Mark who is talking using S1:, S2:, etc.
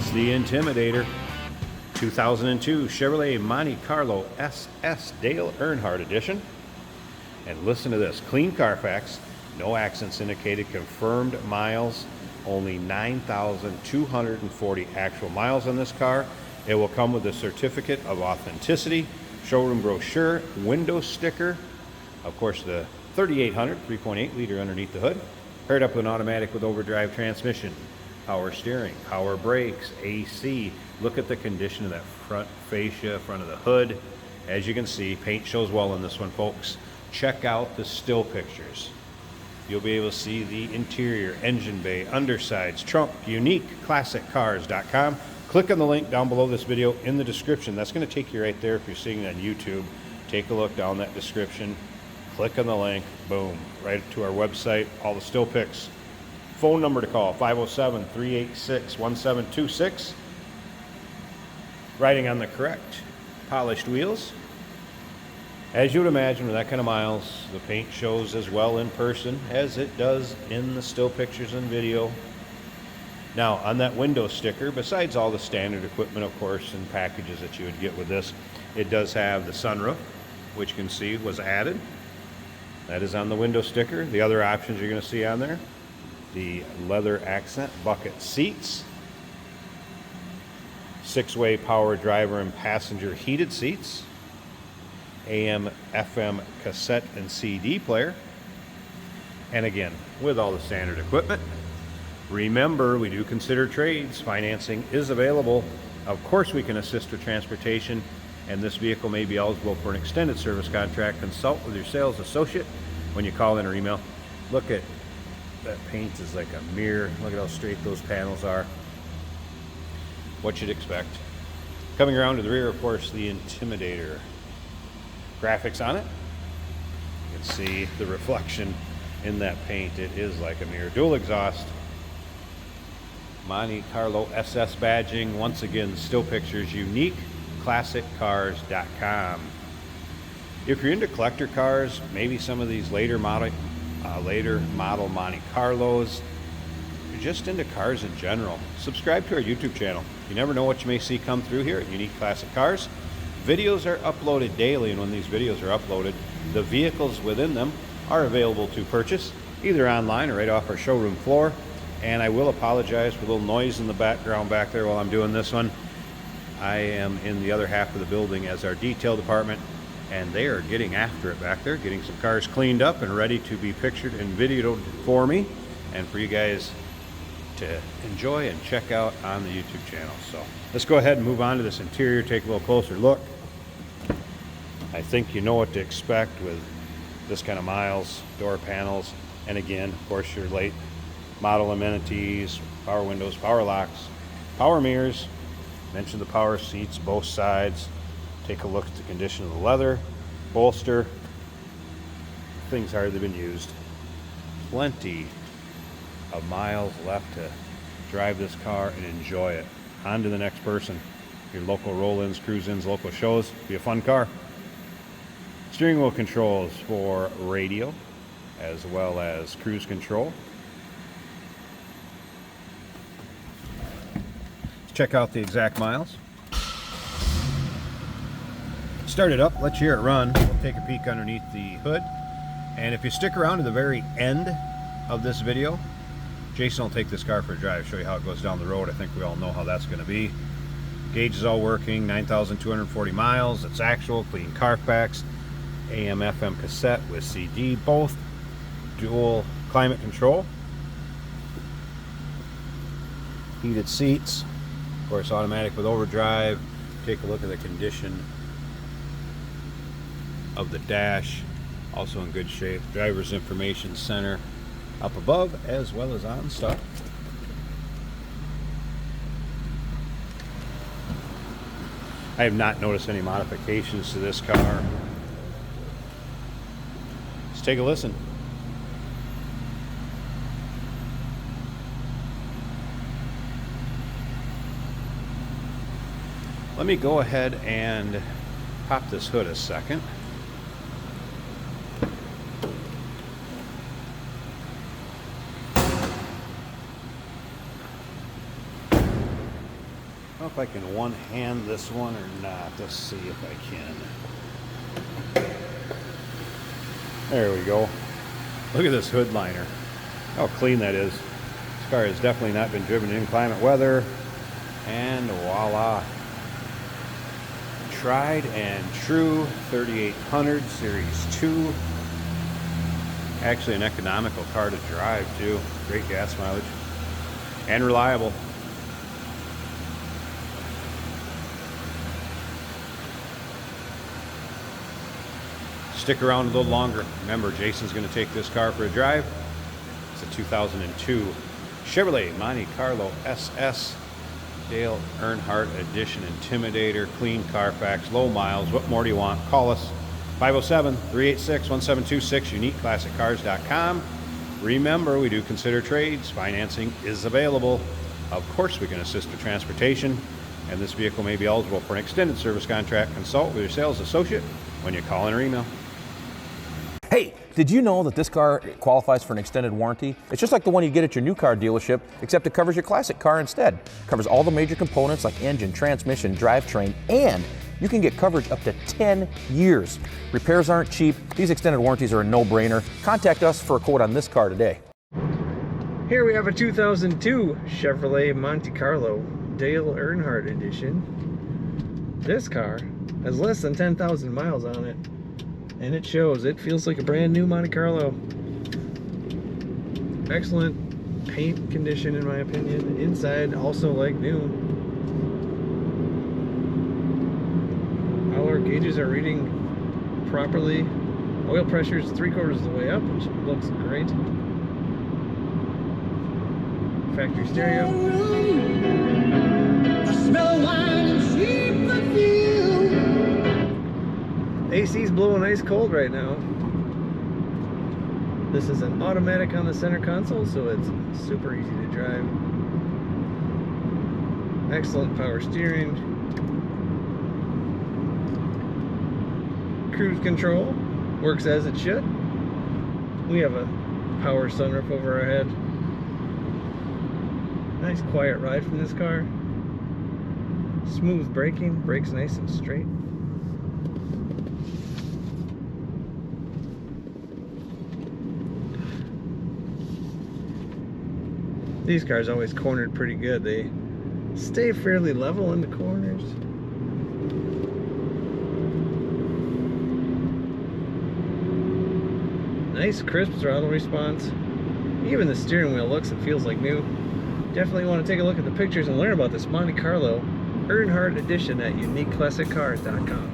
S1: It's the Intimidator 2002 Chevrolet Monte Carlo SS Dale Earnhardt Edition. And listen to this, clean Carfax, no accidents indicated, confirmed miles, only 9,240 actual miles on this car. It will come with a certificate of authenticity, showroom brochure, window sticker, of course the 3800 3.8 liter underneath the hood, paired up with an automatic with overdrive transmission, power steering, power brakes, AC. Look at the condition of that front fascia, front of the hood. As you can see, paint shows well in this one, folks. Check out the still pictures. You'll be able to see the interior, engine bay, undersides, trunk, uniqueclassiccars.com. Click on the link down below this video in the description. That's going to take you right there if you're seeing it on YouTube. Take a look down that description. Click on the link, boom, right to our website, all the still pics. Phone number to call, 507-386-1726. Riding on the correct polished wheels. As you would imagine, with that kind of miles, the paint shows as well in person as it does in the still pictures and video. Now, on that window sticker, besides all the standard equipment, of course, and packages that you would get with this, it does have the sunroof, which you can see was added. That is on the window sticker. The other options you're going to see on there, the leather accent bucket seats, 6-way power driver and passenger heated seats, AM, FM, cassette, and CD player. And again, with all the standard equipment. Remember, we do consider trades. Financing is available. Of course, we can assist with transportation, and this vehicle may be eligible for an extended service contract. Consult with your sales associate when you call in or email. Look at that paint is like a mirror. Look at how straight those panels are. What you'd expect. Coming around to the rear, of course, the Intimidator graphics on it. You can see the reflection in that paint. It is like a mirror. Dual exhaust. Monte Carlo SS badging. Once again, still pictures, uniqueclassiccars.com. If you're into collector cars, maybe some of these later model Monte Carlos, you're just into cars in general, subscribe to our YouTube channel. You never know what you may see come through here at Unique Classic Cars. Videos are uploaded daily, and when these videos are uploaded, the vehicles within them are available to purchase, either online or right off our showroom floor. And I will apologize for a little noise in the background back there while I'm doing this one. I am in the other half of the building as our detail department, and they are getting after it back there, getting some cars cleaned up and ready to be pictured and videoed for me and for you guys to enjoy and check out on the YouTube channel. So let's go ahead and move on to this interior, take a little closer look. I think you know what to expect with this kind of miles, door panels, and again, of course, your late model amenities, power windows, power locks, power mirrors. Mention the power seats, both sides. Take a look at the condition of the leather, bolster. Thing's hardly been used. Plenty of miles left to drive this car and enjoy it. On to the next person. Your local roll-ins, cruise-ins, local shows. Be a fun car. Steering wheel controls for radio as well as cruise control. Let's check out the exact miles. Start it up, let's hear it run. We'll take a peek underneath the hood. And if you stick around to the very end of this video, Jason will take this car for a drive, show you how it goes down the road. I think we all know how that's going to be. Gauge is all working, 9,240 miles. It's actual, clean Carfax, AM, FM cassette with CD, both dual climate control. Heated seats, of course, automatic with overdrive. Take a look at the condition of the dash, also in good shape. Driver's information center up above as well as on stop. I have not noticed any modifications to this car. Let's take a listen. Let me go ahead and pop this hood a second. know if I can one-hand this one or not. Let's see if I can. There we go. Look at this hood liner. How clean that is. This car has definitely not been driven in inclement weather. And voila. Tried and true 3800 Series 2. Actually an economical car to drive too. Great gas mileage. And reliable. Stick around a little longer. Remember, Jason's going to take this car for a drive. It's a 2002 Chevrolet Monte Carlo SS Dale Earnhardt Edition Intimidator. Clean Carfax, low miles. What more do you want? Call us. 507-386-1726, uniqueclassiccars.com. Remember, we do consider trades. Financing is available. Of course, we can assist with transportation. And this vehicle may be eligible for an extended service contract. Consult with your sales associate when you call in or email.
S2: Hey, did you know that this car qualifies for an extended warranty? It's just like the one you get at your new car dealership, except it covers your classic car instead. It covers all the major components like engine, transmission, drivetrain, and you can get coverage up to 10 years. Repairs aren't cheap. These extended warranties are a no-brainer. Contact us for a quote on this car today.
S3: Here we have a 2002 Chevrolet Monte Carlo Dale Earnhardt Edition. This car has less than 10,000 miles on it, and it shows. It feels like a brand new Monte Carlo. Excellent paint condition in my opinion. Inside also like new. All our gauges are reading properly. Oil pressure is 3/4 of the way up, which looks great. Factory stereo. AC's blowing ice cold right now. This is an automatic on the center console, so it's super easy to drive. Excellent power steering. Cruise control works as it should. We have a power sunroof over our head. Nice quiet ride from this car. Smooth braking, brakes nice and straight. These cars always cornered pretty good. They stay fairly level in the corners. Nice crisp throttle response. Even the steering wheel looks and feels like new. Definitely want to take a look at the pictures and learn about this Monte Carlo Earnhardt Edition at uniqueclassiccars.com.